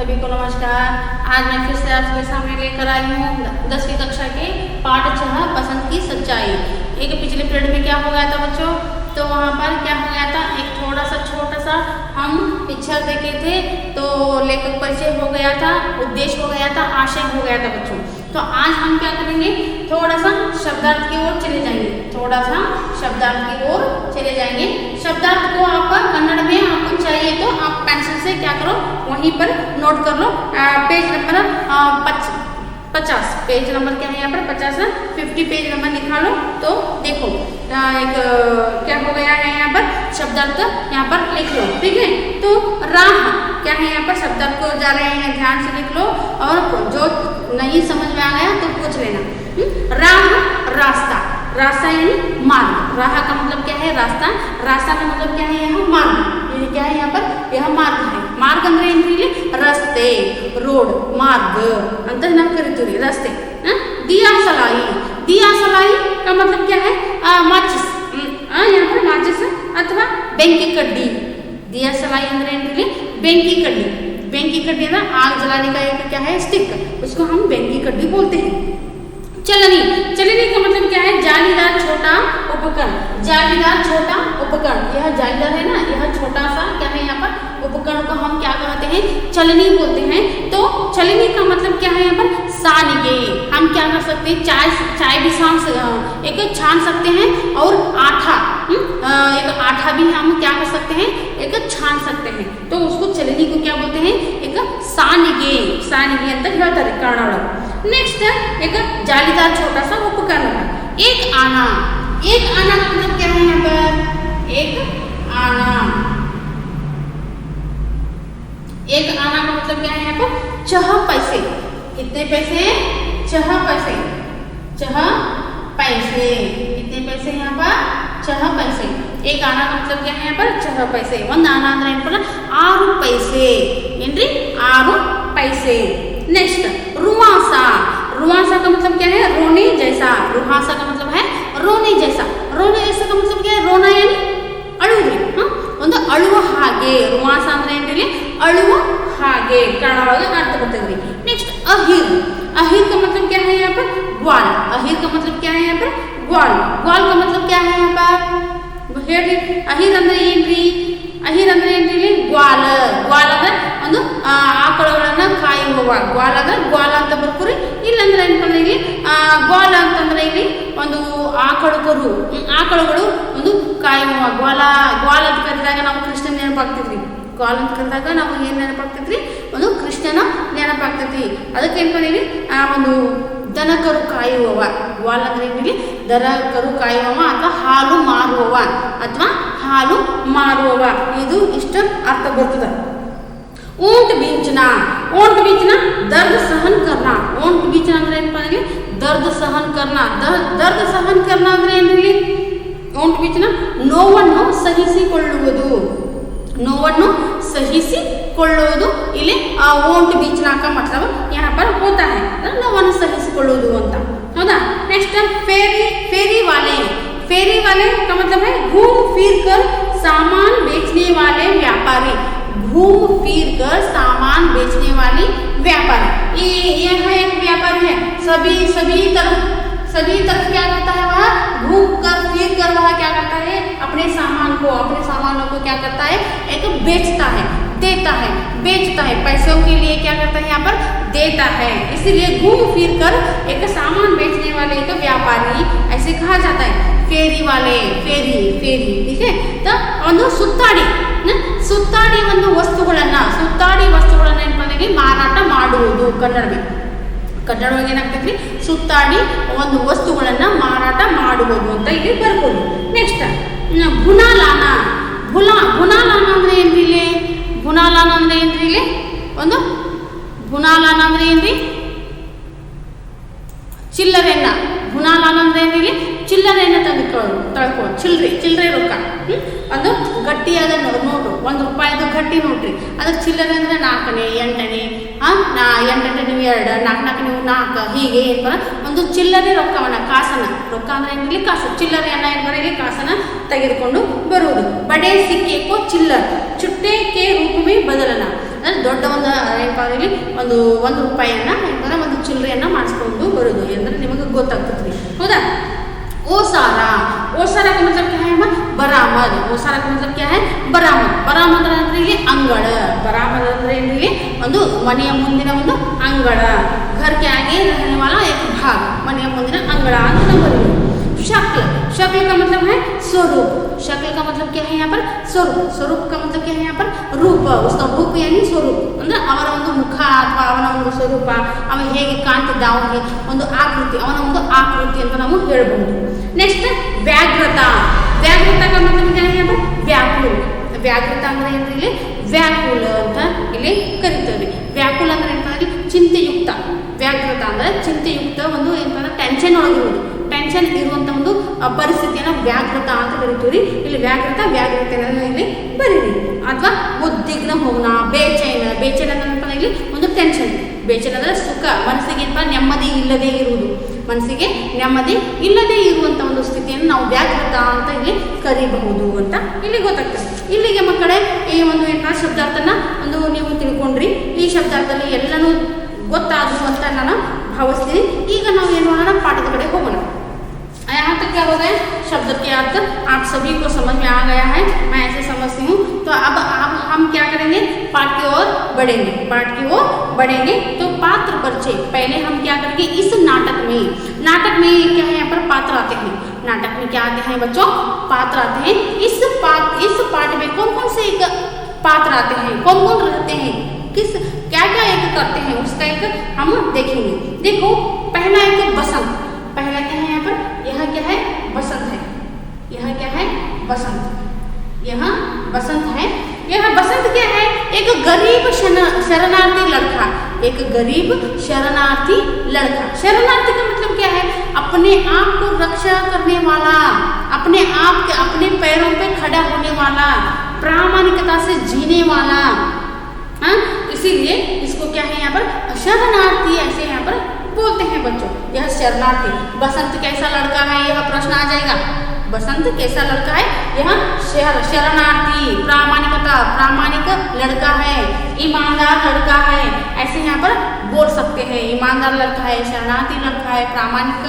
सभी को नमस्कार। आज मैं फिर से आपके सामने लेकर आई हूँ 10वीं कक्षा के पाठ 6 पसंद की सच्चाई। एक पिछले पीरियड में क्या हो गया था बच्चों, तो वहाँ पर क्या हो गया था, एक थोड़ा सा छोटा सा हम पिक्चर देखे थे, तो लेखक परिचय हो गया था, उद्देश्य हो गया था, आशय हो गया था बच्चों। तो आज हम क्या करेंगे, थोड़ा सा शब्दार्थ की ओर चले जाएंगे, थोड़ा सा शब्दार्थ की ओर चले जाएंगे। शब्दार्थ को आप कन्नड़ में आपको चाहिए तो आप पेंसिल से क्या करो, वहीं पर नोट कर लो। पेज नंबर 50, पेज नंबर क्या है यहाँ पर 50 है, 50 पेज नंबर निकालो। तो देखो एक क्या हो गया है यहाँ पर, शब्दार्थ यहाँ पर लिख लो, ठीक है। तो राह क्या है यहाँ पर, शब्दार्थ को जा रहे हैं, ध्यान से लिख लो, और जो नहीं समझ में आ गया तो पूछ लेना। राह रास्ता, रास्ता यानी मार्ग, राह का मतलब क्या है, रास्ता, रास्ता का मतलब क्या है, यहाँ मार्ग, ये क्या है यहाँ पर, यह मार्ग है। मार्ग ಅಂದ್ರೆ ಏನ್ರಿ, ರಸ್ತೆ, ರೋಡ್, मार्ग ಅಂತ ನಾವು ಕರಿತೀವಿ, ರಸ್ತೆ। दिया सलाई, दिया सलाई का मतलब क्या है, माचिस, यहाँ पर माचिस अथवा बेंकी कड्डी। दिया सलाई ಅಂದ್ರೆ ಏನ್ರಿ, बेंकी कड्डी, बेंकी कड्डी ना आग जलाने का एक क्या है, स्टिक, उसको हम बेंकी कड्डी बोलते हैं। चलनी, चलनी का मतलब क्या है, जालीदार छोटा उपकरण, जालीदार छोटा उपकरण। यह जालीदार है ना, यह छोटा सा क्या है यहाँ पर उपकरण को हम क्या कहते हैं, चलनी बोलते हैं। तो चलनी का मतलब क्या है यहाँ पर, सानिगे, हम क्या कर सकते हैं, चाय भी एक छान सकते हैं, और आटा, एक आटा भी हम क्या कर सकते हैं, एक छान सकते हैं। तो उसको चलनी को क्या बोलते हैं, एक सानिगे, सानिगे ಅಂತ ಹೇಳ್ತಾರೆ ಕನ್ನಡ। नेक्स्ट एक जालीदार छोटा सा उपकरण है, एक आना। एक आना का मतलब क्या है यहाँ पर, एक आना, एक आना का मतलब क्या है यहाँ पर, 6 पैसे। कितने पैसे, 6 पैसे, 6 पैसे, कितने पैसे यहाँ पर, 6 पैसे। एक आना का मतलब क्या है यहाँ पर, 6 पैसे। ಒಂದು ಆನ ಅಂದ್ರೆ ಏನಪ್ಪ, 6 पैसे ಏನ್ರಿ, 6 पैसे। नेक्स्ट रुआसा, रुआसा का मतलब क्या है, रोने जैसा, रुआसा का मतलब है रोने जैसा। रोने जैसा का मतलब क्या है, रोना यानी ಅಳುವುದು, ಒಂದು ಅಳುವ ಹಾಗೆ। रुआसा ಅಂದ್ರೆ ಏನ್ರಿ, ಅಳುವ ಹಾಗೆ, ಕನ್ನಡವಾಗಿ ಅರ್ಥ ಬರ್ತದೆ। नेक्स्ट अहिर, अहिर का मतलब क्या है यहाँ पर, ग्वाल। अहिर का मतलब क्या है यहाँ पर, ग्वाल। ग्वाल का मतलब क्या है यहाँ पर ಹೇಳಿ, ಅಹಿರ್ ಅಂದ್ರೆ ಏನ್ರಿ, ಅಹಿರ್ ಅಂದ್ರೆ ಏನ್ರಿ, ಗ್ವಾಲ। ಗ್ವಾಲ ಅಂದ್ರೆ ಒಂದು ಆಕಳುಗಳನ್ನ ಕಾಯುವವ, ಗ್ವಾಲ ಅಂದ್ರೆ ಗ್ವಾಲ ಅಂತ ಬರ್ಕೋರಿ। ಇಲ್ಲಂದ್ರೆ ಏನಪ್ಪ ಇಲ್ಲಿ ಗ್ವಾಲ ಅಂತಂದ್ರೆ ಇಲ್ಲಿ ಒಂದು ಆಕಳುಗಳು, ಆಕಳುಗಳು ಒಂದು ಕಾಯುವ, ಗ್ವಾಲ, ಗ್ವಾಲ ಅಂತ ಕರೆದಾಗ ನಾವು ಕೃಷ್ಣನ ನೆನಪಾಗ್ತಿದ್ವಿ, ಗ್ವಾಲ ಅಂತ ಕರೆದಾಗ ನಾವು ಏನ್ ನೆನಪಾಗ್ತಿದ್ರಿ, ಒಂದು ಕೃಷ್ಣನ ನೆನಪಾಗ್ತೈತಿ। ಅದಕ್ಕೆ ಏನಪ್ಪ ಇಲ್ಲಿ ಒಂದು ದನಕರು ಕಾಯುವವ, ಗ್ವಾಲ ಅಂದ್ರೆ ಏನಿಲ್ಲಿ ದನಕರು ಕಾಯುವವ ಅಥವಾ ಹಾಲು ಮಾರುವವ, ಅಥವಾ ಹಾಲು ಮಾರುವವ, ಇದು ಇಷ್ಟ ಅರ್ಥ ಬರ್ತದೆ। ऊंट बीचना, ऊंट बीचना दर्द सहन करना। ऊंट बीचना ಅಂದ್ರೆ ಏನಪ್ಪ ಇಲ್ಲಿ, दर्द सहन करना, दर्द सहन करना ಅಂದ್ರೆ ಏನಿಲ್ಲಿ, ऊंट बीचना ನೋವನ್ನು ಸಹಿಸಿಕೊಳ್ಳುವುದು, ನೋವನ್ನು ಸಹಿಸಿಕೊಳ್ಳುವುದು। ಇಲ್ಲಿ ऊंट बीचना का मतलब यहाँ पर होता है ನೋವನ್ನು ಸಹಿಸಿಕೊಳ್ಳುವುದು ಅಂತ, ಹೌದಾ। नेक्स्ट फेरी, फेरी वाले, फेरी वाले का मतलब है घूम फिर कर सामान बेचने वाले व्यापारी। घूम फिर कर सामान बेचने वाली व्यापारी, यह एक व्यापारी है, सभी तरफ क्या करता है, वह घूम कर फिर कर वह क्या करता है, अपने सामानों को क्या करता है, एक बेचता है, देता है, बेचता है, पैसों के लिए क्या करता है यहाँ पर, देता है। इसीलिए घूम फिर कर एक सामान बेचने वाले एक व्यापारी ऐसे कहा जाता है। फेरी वाले, फेरी, फेरी, ठीक है। तो ಒಂದು ಸುತ್ತಾಡಿ, ಸುತ್ತಾಡಿ ಒಂದು ವಸ್ತುಗಳನ್ನ, ಸುತ್ತಾಡಿ ವಸ್ತುಗಳನ್ನ ಏನಪ್ಪ ಮಾರಾಟ ಮಾಡುವುದು, ಕನ್ನಡವಾಗಿ ಏನಾಗ್ತೈತಿ, ಸುತ್ತಾಡಿ ಒಂದು ವಸ್ತುಗಳನ್ನ ಮಾರಾಟ ಮಾಡುವುದು ಅಂತ ಇಲ್ಲಿ ಬರ್ಬೋದು। ನೆಕ್ಸ್ಟ್ ಭುನಾಲಾನ, ಭುನಾಲಾನ ಅಂದ್ರೆ ಏನ್ರಿ, ಇಲ್ಲಿ ಭುನಾಲಾನ ಅಂದ್ರೆ ಏನ್ರಿ, ಇಲ್ಲಿ ಒಂದು ಭುನಾಲಾನ ಅಂದ್ರೆ ಏನ್ರಿ, ಚಿಲ್ಲರೆಯನ್ನ, ಭುನಾಲಾನ ಅಂದ್ರೆ ಏನಿಲ್ಲಿ ಚಿಲ್ಲರೆಯನ್ನ ತಳ್ಕೊಳ್ಳೋದು, ಚಿಲ್ಲರೆ ರೊಕ್ಕ, ಒಂದು ಗಟ್ಟಿಯಾದ ನೋಟು, ₹1 ಗಟ್ಟಿ ನೋಟ್ರಿ, ಅದಕ್ಕೆ ಚಿಲ್ಲರೆ ಅಂದ್ರೆ 4ನೇ 8ನೇ 8ನೇ ನೀವು 2, 4ನೇ ನೀವು 4, ಹೀಗೆ ಏನು ಬರ ಒಂದು ಚಿಲ್ಲರೆ ರೊಕ್ಕವನ್ನ, ಕಾಸನ್ನ, ರೊಕ್ಕ ಅಂದ್ರೆ ಏನಿಲ್ಲಿ ಕಾಸು, ಚಿಲ್ಲರೆಯನ್ನ ಏನು ಬರ ಇಲ್ಲಿ ಕಾಸನ್ನ ತೆಗೆದುಕೊಂಡು ಬರುವುದು। ಬಡೇ ಸಿಕ್ಕೆ ಕೋ ಚಿಲ್ಲರ್, छुट्टे के रूप में बदलना, ದೊಡ್ಡ ಒಂದು ಏನಪ್ಪ ಇಲ್ಲಿ ಒಂದು ರೂಪಾಯಿಯನ್ನು ಏನಂದ್ರೆ ಒಂದು ಚಿಲ್ಲರೆಯನ್ನು ಮಾಡಿಸ್ಕೊಂಡು ಬರೋದು ಅಂದರೆ ನಿಮಗೆ ಗೊತ್ತಾಗ್ತದೆ ರೀ ಹೌದಾ. ओसारा, ओसारा का मतलब क्या है बरामद, ओसारा का मतलब क्या है बरामद, बरामद ಅಂದ್ರೆ ಇಲ್ಲಿ ಅಂಗಳ, बरामद ಅಂದ್ರೆ ಇಲ್ಲಿ ಒಂದು ಮನೆಯ ಮುಂದಿನ ಒಂದು ಅಂಗಳ, घर के आगे रहने वाला एक भाग, ಮನೆಯ ಮುಂದಿನ ಅಂಗಳ ಅಂತ ನಾವು ಬರೆಯೋದು. शक्ल, शक्ल का मतलब है स्वरूप, शक्ल का मतलब क्या है यहाँ पर स्वरूप, स्वरूप का मतलब क्या है यहाँ पर रूप, उसका रूप यानी स्वरूप ಅಂದ್ರೆ ಅವರ ಒಂದು ಮುಖ ಅಥವಾ ಅವನ ಒಂದು ಸ್ವರೂಪ, ಅವ ಹೇಗೆ ಕಾಣ್ತಿದ್ದ ಅವನಿಗೆ ಒಂದು ಆಕೃತಿ, ಅವನ ಒಂದು ಆಕೃತಿ ಅಂತ ನಾವು ಹೇಳಬಹುದು. नेक्स्ट व्याघ्रता, व्याघ्रता का मतलब क्या है यहाँ पर व्याकुल, व्याघ्रता ಅಂದ್ರೆ ಏನ್ರಿ ವ್ಯಾಕುಲ ಅಂತ ಇಲ್ಲಿ ಕರೀತಾರೆ. ವ್ಯಾಕುಲ ಅಂದ್ರೆ ಏನಂತಂದ್ರೆ ಚಿಂತೆಯುಕ್ತ, ವ್ಯಾಘ್ರತ ಅಂದ್ರೆ ಚಿಂತೆಯುಕ್ತ ಒಂದು ಏನಂತಂದ್ರೆ ಟೆನ್ಷನ್ ಒಳಗಿರುವುದು, ಟೆನ್ಷನ್ ಇರುವಂತ ಒಂದು ಪರಿಸ್ಥಿತಿಯನ್ನು ವ್ಯಾಘ್ರತ ಅಂತ ಕರಿತೀವಿ. ಇಲ್ಲಿ ವ್ಯಾಘ್ರತ ವ್ಯಾಘ್ರತೆಯನ್ನು ಇಲ್ಲಿ ಬರೀರಿ. ಅಥವಾ ಉದ್ವಿಗ್ನ ಹೋಗ್ನ, ಬೇಚೈನ, ಬೇಚೈನ ಅಂದ್ರೆ ಇಲ್ಲಿ ಒಂದು ಟೆನ್ಷನ್, ಬೇಚೈನ ಅಂದ್ರೆ ಸುಖ, ಮನಸ್ಸಿಗೆ ನೆಮ್ಮದಿ ಇಲ್ಲದೆ ಇರುವುದು, ಮನಸ್ಸಿಗೆ ನೆಮ್ಮದಿ ಇಲ್ಲದೆ ಇರುವಂಥ ಒಂದು ಸ್ಥಿತಿಯನ್ನು ನಾವು ವ್ಯಾಘ್ರತ ಅಂತ ಇಲ್ಲಿ ಕರಿಬಹುದು ಅಂತ ಇಲ್ಲಿ ಗೊತ್ತಾಗ್ತದೆ. ಇಲ್ಲಿಗೆ ಮಕ್ಕಳೇ ಈ ಒಂದು ಏನಂತ ಶಬ್ದಾರ್ಥನ ಒಂದು ನೀವು ತಿಳ್ಕೊಂಡ್ರಿ. ಈ ಶಬ್ದಾರ್ಥದಲ್ಲಿ ಎಲ್ಲನೂ ಗೊತ್ತಾದವು ಅಂತ ನಾನು ಭಾವಿಸ್ತೀನಿ. ಈಗ ನಾವು ಏನು ಮಾಡೋಣ, ಪಾಠದ ಕಡೆ ಹೋಗೋಣ. यहाँ तक क्या हो गया, शब्द के अर्थ आप सभी को समझ में आ गया है, मैं ऐसे समझती हूँ. तो अब हम क्या करेंगे, पाठ की ओर बढ़ेंगे, पाठ की ओर बढ़ेंगे. तो पात्र परिचय पहले हम क्या करेंगे, इस नाटक में क्या है यहाँ पर पात्र आते हैं, नाटक में क्या आते हैं बच्चों, पात्र आते हैं. इस पाठ में कौन कौन से एक पात्र आते हैं, कौन कौन रहते हैं, किस क्या क्या एक करते हैं, उसका एक हम देखेंगे. देखो पहला एक बसंत, पहला क्या है यहाँ पर, यह क्या है बसंत है, यह क्या है बसंत, यह बसंत है. यह बसंत क्या है, एक गरीब शरणार्थी लड़का, एक गरीब शरणार्थी लड़का. शरणार्थी का मतलब क्या है, अपने आप को रक्षा करने वाला, अपने आप के अपने पैरों पे खड़ा होने वाला, प्रामाणिकता से जीने वाला. हाँ, इसीलिए इसको क्या है यहाँ पर शरणार्थी ऐसे यहाँ पर बोलते हैं बच्चों. यह शरणार्थी. बसंत कैसा लड़का है, यह प्रश्न आ जाएगा. बसंत कैसा लड़का है, यह शरणार्थी, प्रामाणिक लड़का है, ईमानदार लड़का है, ऐसे यहाँ पर बोल सकते हैं. ईमानदार लड़का है, शरणार्थी लड़का है, प्रामाणिक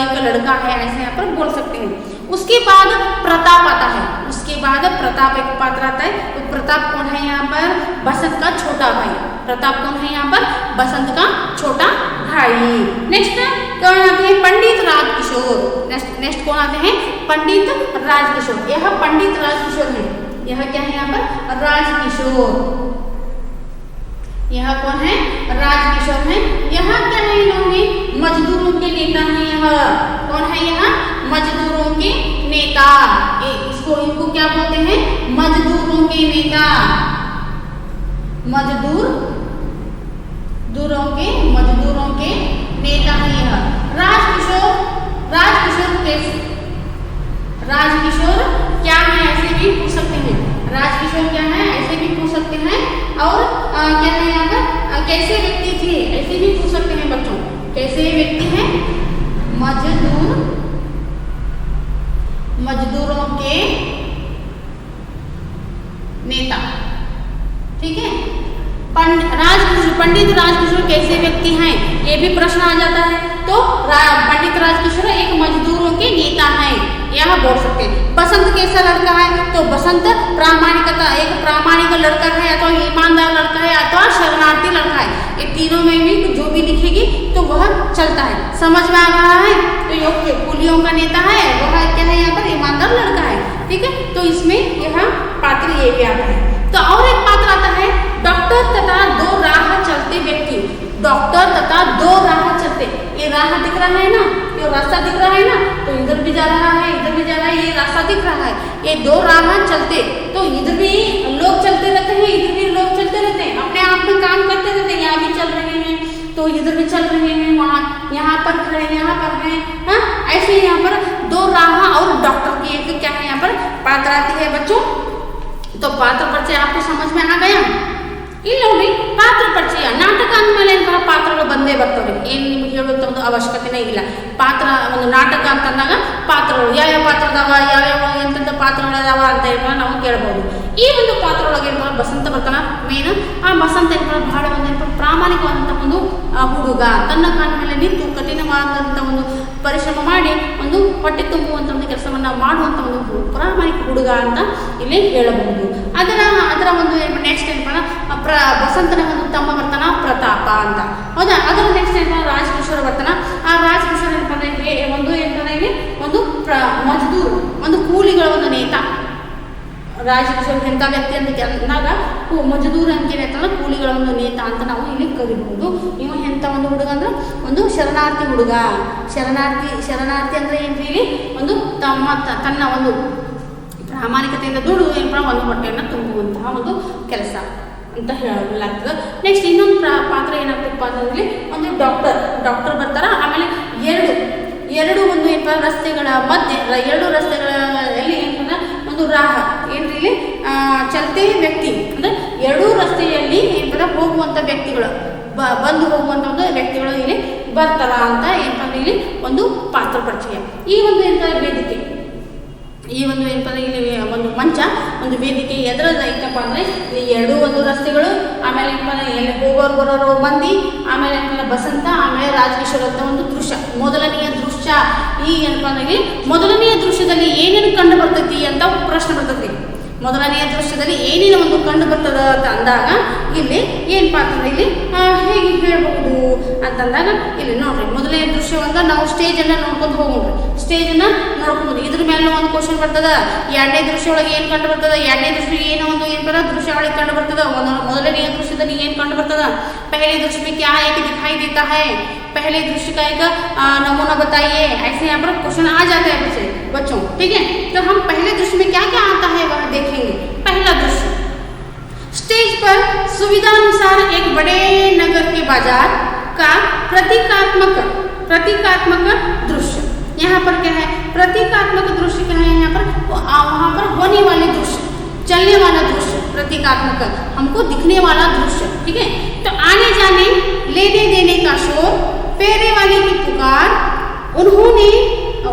एक लड़का है, ऐसे यहाँ पर बोल सकते हैं. उसके बाद प्रताप आता है, उसके बाद प्रताप एक पात्र आता है. तो प्रताप कौन है यहाँ पर, बसंत का छोटा भाई. प्रताप कौन है यहाँ पर, बसंत का छोटा भाई. नेक्स्ट कौन आते हैं, पंडित राजकिशोर. नेक्स्ट कौन आते हैं, पंडित राजकिशोर. यह पंडित राजकिशोर है, यह क्या है यहाँ पर राजकिशोर. यह कौन है, राजकिशोर है. यहाँ क्या है, इन्होंने मजदूरों के नेता है. यह कौन है, यहाँ मजदूरों के नेता. इनको क्या बोलते हैं, मजदूरों के नेता. मजदूरों के नेता है यह. राजकिशोर क्या है, ऐसे भी पूछ सकते हैं. राजकिशोर क्या है, ऐसे भी पूछ सकते हैं. और क्या है यहाँ पर, कैसे व्यक्ति थे, ऐसे भी पूछ सकते हैं बच्चों. कैसे व्यक्ति हैं, मजदूरों के नेता. ठीक है. पंडित राजकिशोर कैसे व्यक्ति हैं, ये भी प्रश्न आ जाता है. तो पंडित राजकिशोर एक मजदूरों के नेता हैं, यह बोल सकते हैं. बसंत कैसा लड़का है, तो बसंत प्रामाणिकता, एक प्रामाणिक लड़का है, अथवा ईमानदार लड़का है, अथवा शरणार्थी लड़का है. ये तीनों में भी जो भी लिखेगी तो वह चलता है. समझ में आ रहा है. तो ये कुलियों का नेता है, वह क्या है यहाँ पर ईमानदार लड़का है. ठीक है. तो इसमें यह पात्र ये भी आता है. तो और एक पात्र आता है, डॉक्टर तथा दो राह चलते व्यक्ति. डॉक्टर तथा दो राह चलते, ये राह दिख रहा है ना, ये रास्ता दिख रहा है ना, तो इधर भी जा रहा है, इधर भी जा रहा है, ये रास्ता दिख रहा है. ये दो राह चलते, तो इधर भी लोग चलते रहते हैं, इधर भी लोग चलते रहते हैं, अपने आप में काम करते रहते हैं. यहाँ भी चल रहे हैं, तो इधर भी चल रहे हैं, वहाँ यहाँ पर खड़े, यहाँ पर हैं. हाँ, ऐसे यहाँ पर दो राह और डॉक्टर की एक क्या है यहाँ पर पात्र आती है बच्चों. तो पात्र परिचय आपको समझ में आ गया. ಇಲ್ಲಿ ನೋಡಿ ಪಾತ್ರ ಪರಿಚಯ. ನಾಟಕ ಅಂದಮೇಲೆ ಏನಪ್ಪ, ಪಾತ್ರಗಳು ಬಂದೇ ಬರ್ತವೆ, ಏನು ನಿಮ್ಗೆ ಹೇಳುವಂಥ ಒಂದು ಅವಶ್ಯಕತೆನೇ ಇಲ್ಲ. ಪಾತ್ರ ಒಂದು ನಾಟಕ ಅಂತಂದಾಗ ಪಾತ್ರಗಳು ಯಾವ್ಯಾವ ಪಾತ್ರ ಅದಾವ, ಯಾವ್ಯಾವ ಎಂತೆಂಥ ಪಾತ್ರಗಳು ಅದಾವ ಅಂತ ಹೇಳಿ ನಾವು ಕೇಳ್ಬೋದು. ಈ ಒಂದು ಪಾತ್ರ ಒಳಗೆ ಏನಪ್ಪ ಬಸಂತ ಬರ್ತಾನ ಮೇನ್. ಆ ಬಸಂತ ಏನಪ್ಪ ಬಹಳ ಒಂದು ಏನಪ್ಪ ಪ್ರಾಮಾಣಿಕವಾದಂಥ ಒಂದು ಹುಡುಗ, ತನ್ನ ಕಾಲ ಮೇಲೆ ನಿಂತು ಕಠಿಣವಾದಂಥ ಒಂದು ಪರಿಶ್ರಮ ಮಾಡಿ ಒಂದು ಹೊಟ್ಟೆ ತುಂಬುವಂಥ ಒಂದು ಕೆಲಸವನ್ನ ಮಾಡುವಂಥ ಒಂದು ಪ್ರಾಮಾಣಿಕ ಹುಡುಗ ಅಂತ ಇಲ್ಲಿ ಹೇಳಬಹುದು. ಅದರ ಒಂದು ನೆಕ್ಸ್ಟ್ ಏನಪ್ಪ ಬಸಂತನ ಒಂದು ತಮ್ಮ ಬರ್ತಾನ ಪ್ರತಾಪ ಅಂತ, ಹೌದಾ. ಅದರ ನೆಕ್ಸ್ಟ್ ಏನಪ್ಪ ರಾಜಕಿಶೋರ ಬರ್ತಾನ. ಆ ರಾಜಕಿಶೋರ ಏನಪ್ಪ ಒಂದು ಏನಂತಾನೆ ಇಲ್ಲಿ ಒಂದು ಮಜ್ದೂರ್, ಒಂದು ಕೂಲಿಗಳ ಒಂದು ನೇತ. ರಾಜಕಿಶೋರ ಎಂಥ ವ್ಯಕ್ತಿ ಅಂತ ಅಂದಾಗ ಮಜದೂರ್ ಅಂತ ಏನಂತಂದ್ರೆ ಕೂಲಿಗಳ ಒಂದು ನೇತ ಅಂತ ನಾವು ಇಲ್ಲಿ ಕರಿಬಹುದು. ಇವ ಎಂಥ ಒಂದು ಹುಡುಗ ಅಂದ್ರೆ ಒಂದು ಶರಣಾರ್ಥಿ ಹುಡುಗ. ಶರಣಾರ್ಥಿ ಅಂದ್ರೆ ಏನ್ರಿ ಇಲ್ಲಿ ಒಂದು ತನ್ನ ಒಂದು ಪ್ರಾಮಾಣಿಕತೆಯಿಂದ ದುಡಿದು ಏನಪ್ಪ ಒಂದು ಹೊಟ್ಟೆಯನ್ನು ತುಂಬುವಂತಹ ಒಂದು ಕೆಲಸ ಅಂತ ಹೇಳಲಾಗ್ತದೆ. ನೆಕ್ಸ್ಟ್ ಇನ್ನೊಂದು ಪಾತ್ರ ಏನಾಗ್ತದಪ್ಪ ಅಂತಂದ್ರೆ ಒಂದು ಡಾಕ್ಟರ್ ಬರ್ತಾರ. ಆಮೇಲೆ ಎರಡು ಒಂದು ಏನಪ್ಪ ರಸ್ತೆಗಳ ಮಧ್ಯೆ, ಎರಡು ರಸ್ತೆಗಳಲ್ಲಿ ಏನಂತಂದ್ರೆ ಒಂದು ರಾಹ ಏನ್ರಿ ಇಲ್ಲಿ ಚಲತೆ ವ್ಯಕ್ತಿ ಅಂದ್ರೆ ಎರಡೂ ರಸ್ತೆಯಲ್ಲಿ ಏನಂದ್ರೆ ಹೋಗುವಂಥ ವ್ಯಕ್ತಿಗಳು ಬಂದು ಹೋಗುವಂಥ ಒಂದು ವ್ಯಕ್ತಿಗಳು ಇಲ್ಲಿ ಬರ್ತಾರ ಅಂತ ಏನಂತಂದ್ರೆ ಇಲ್ಲಿ ಒಂದು ಪಾತ್ರ ಪರಿಚಯ. ಈ ಒಂದು ಏನಂತಾರೆ ವೇದಿಕೆ, ಈ ಒಂದು ಏನಪ್ಪ ಇಲ್ಲಿ ಒಂದು ಮಂಚ, ಒಂದು ವೇದಿಕೆ ಎದುರದ ಐತಪ್ಪ ಅಂದರೆ ಈ ಎರಡೂ ಒಂದು ರಸ್ತೆಗಳು, ಆಮೇಲೆ ಏನಪ್ಪ ಎಲ್ಲಿ ಹೋಗೋರು ಬರೋರು ಮಂದಿ, ಆಮೇಲೆ ಏನಪ್ಪ ಬಸಂತ, ಆಮೇಲೆ ರಾಜಕಿಶೋರ್ ಅಂತ ಒಂದು ದೃಶ್ಯ. ಮೊದಲನೆಯ ದೃಶ್ಯ ಈ ಏನಪ್ಪ ಅಂದರೆ ಮೊದಲನೆಯ ದೃಶ್ಯದಲ್ಲಿ ಏನೇನು ಕಂಡು ಬರ್ತೈತಿ ಅಂತ ಪ್ರಶ್ನೆ ಬರ್ತೈತಿ. ಮೊದಲನೆಯ ದೃಶ್ಯದಲ್ಲಿ ಏನೇನು ಒಂದು ಕಂಡು ಬರ್ತದ ಅಂತ ಅಂದಾಗ ಇಲ್ಲಿ ಏನಪ್ಪ ಅಂತಂದ್ರೆ ಇಲ್ಲಿ ಹೇಗೆ ಹೇಳ್ಬಹುದು ಅಂತಂದಾಗ ಇಲ್ಲಿ ನೋಡ್ರಿ, ಮೊದಲನೇ ದೃಶ್ಯವನ್ನ ನಾವು ಸ್ಟೇಜನ್ನು ನೋಡ್ಕೊಂಡು ಹೋಗೋಣ. ಸ್ಟೇಜನ್ನು ನೋಡ್ಕೊಂಡು ಇದ್ರ ಮೇಲೆ ಒಂದು ಕ್ವಶನ್ ಬರ್ತದ. ಎರಡನೇ ದೃಶ್ಯ ಒಳಗೆ ಏನು ಕಂಡು ಬರ್ತದ, ಎರಡನೇ ದೃಶ್ಯ ಏನೋ ಒಂದು ಏನಪ್ಪ ದೃಶ್ಯ ಒಳಗೆ ಕಂಡು ಬರ್ತದ. ಮೊದಲನೆಯ ದೃಶ್ಯದಲ್ಲಿ ಏನು ಕಂಡು ಬರ್ತದ, पहले दृश्य में क्या एक दिखाई देता है, पहले दृश्य का एक नमूना बताइए, ऐसे यहाँ पर क्वेश्चन आ जाता है बच्चों, ठीक है। तो हम पहले दृश्य में क्या क्या आता है वह देखेंगे। पहला दृश्य, स्टेज पर सुविधानुसार एक बड़े नगर के बाजार का प्रतीकात्मक दृश्य। यहाँ पर क्या है, प्रतीकात्मक दृश्य क्या है, यहाँ पर वहाँ पर होने वाले दृश्य, चलने वाला दृश्य, प्रतीकात्मक हमको दिखने वाला दृश्य, ठीक है। तो आने जाने लेने देने का शोर, फेरे वाले की पुकार,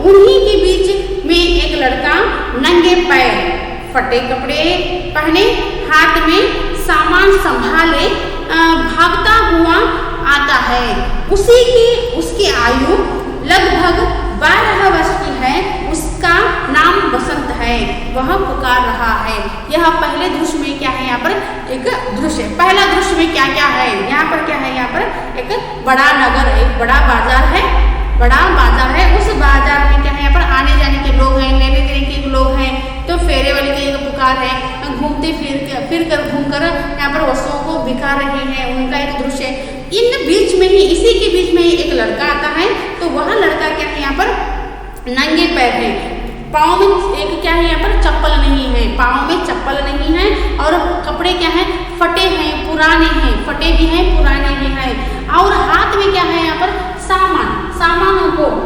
उन्हीं के बीच में एक लड़का नंगे पैर, फटे कपड़े पहने, हाथ में सामान संभाले भागता हुआ आता है। उसकी आयु लगभग 12 वर्ष की है, उसका नाम बसंत है, वह पुकार रहा है। यह पहले दृश्य में क्या है, यहाँ पर एक दृश्य, पहला दृश्य में क्या क्या है, यहाँ पर क्या है, यहाँ पर एक बड़ा नगर, एक बड़ा बाजार है, उस बाजार में क्या है, यहाँ पर आने जाने के लोग हैं, लेने देने के लोग हैं, तो फेरे वाले की एक पुकार है, घूमते घूमकर यहाँ पर वस्तुओं को बिका रहे हैं, उनका एक दृश्य है। इन बीच में ही, इसी के बीच में एक लड़का आता है, तो वह लड़का क्या है, यहाँ पर नंगे पैर है, पाँव में एक क्या है, यहाँ पर चप्पल नहीं है, पाँव में चप्पल नहीं है, और कपड़े क्या है, फटे हैं, पुराने हैं, फटे भी हैं, पुराने भी हैं, और हाथ में क्या है, यहाँ पर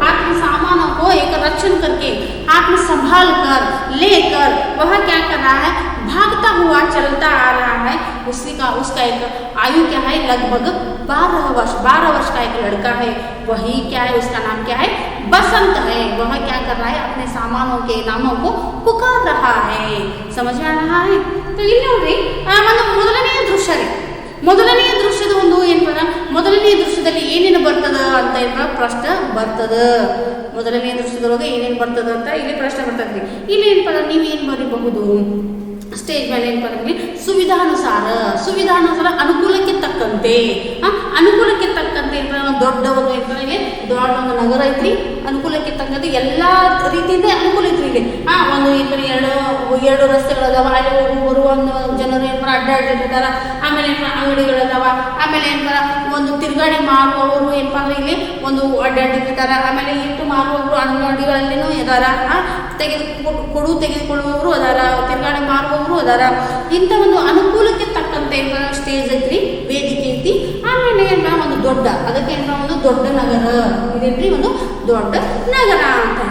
हाथ में सामानों को एक रक्षण करके, हाथ में संभाल कर लेकर वह क्या कर रहा है, भागता हुआ चलता आ रहा है। उसका एक आयु क्या है, लगभग 12 वर्ष का एक लड़का है, वही क्या है, उसका नाम क्या है, बसंत है। वह क्या कर रहा है, अपने सामानों के नामों को पुकार रहा है। समझ में आ रहा है। तो ಇಲ್ಲಿ ನೋಡ್ರಿ, ಮೊದಲನೆಯ ದೃಶ್ಯ ರೀ, ಮೊದಲನೆಯ ದೃಶ್ಯದ ಒಂದು ಏನಪ್ಪ, ಮೊದಲನೆಯ ದೃಶ್ಯದಲ್ಲಿ ಏನೇನು ಬರ್ತದ ಅಂತ ಏನಪ್ಪ ಪ್ರಶ್ನೆ ಬರ್ತದ. ಮೊದಲನೆಯ ದೃಶ್ಯದೊಳಗೆ ಏನೇನು ಬರ್ತದ ಅಂತ ಇಲ್ಲಿ ಪ್ರಶ್ನೆ ಬರ್ತದ್ರಿ. ಇಲ್ಲಿ ಏನಪ್ಪ ನೀವು ಏನು ಬರೀಬಹುದು, ಸ್ಟೇಜ್ ಮೇಲೆ ಏನಪ್ಪ ಅಂದ್ರೆ ಸುವಿಧಾನುಸಾರ ಅನುಕೂಲಕ್ಕೆ ತಕ್ಕಂತೆ, ಅನುಕೂಲಕ್ಕೆ ತಕ್ಕಂತೆ ಏನಪ್ಪ ದೊಡ್ಡ ಒಂದು ಏನಪ್ಪ ಇಲ್ಲಿ ದೊಡ್ಡ ಒಂದು ನಗರ ಐತ್ರಿ, ಅನುಕೂಲಕ್ಕೆ ತಕ್ಕಂತೆ ಎಲ್ಲ ರೀತಿಯಿಂದ ಅನುಕೂಲ ಐತ್ರಿ ಇಲ್ಲಿ. ಒಂದು ಏನಪ್ಪ ಎರಡು ರಸ್ತೆಗಳದಾವ, ಅಲ್ಲಿ ಬರುವ ಒಂದು ಜನರು ಏನಪ್ಪ ಅಡ್ಡಾಡಿರ್ತಾರ, ಆಮೇಲೆ ಏನಪ್ಪ ಅಂಗಡಿಗಳದಾವ, ಆಮೇಲೆ ಏನಪ್ಪ ಒಂದು ತಿರುಗಾಡಿ ಮಾರುವವರು ಏನಪ್ಪ ಅಂದ್ರೆ ಇಲ್ಲಿ ಒಂದು ಅಡ್ಡಾಡಿರ್ತಾರ, ಆಮೇಲೆ ಇಟ್ಟು ಮಾರುವವರು ಅಂಗಡಿಗಳಲ್ಲಿನೂ ಇದಾರ, ತೆಗೆದುಕೊಳ್ಳುವವರು ಅದಾರ, ತಿರುಗಾಡಿ ಮಾರುವವರು ಅದಾರ. ಇಂಥ ಒಂದು ಅನುಕೂಲಕ್ಕೆ ತಕ್ಕಂತೆ ಸ್ಟೇಜ್ ಐತ್ರಿ, ವೇದಿಕೆ ಐತಿ, ಆಮೇಲೆ ಏನಪ್ಪ ಒಂದು ದೊಡ್ಡ, ಅದಕ್ಕೆ ಏನಪ್ಪ ಒಂದು ದೊಡ್ಡ ನಗರ ಇದೇನ್ರಿ, ಒಂದು ದೊಡ್ಡ ನಗರ ಅಂತ.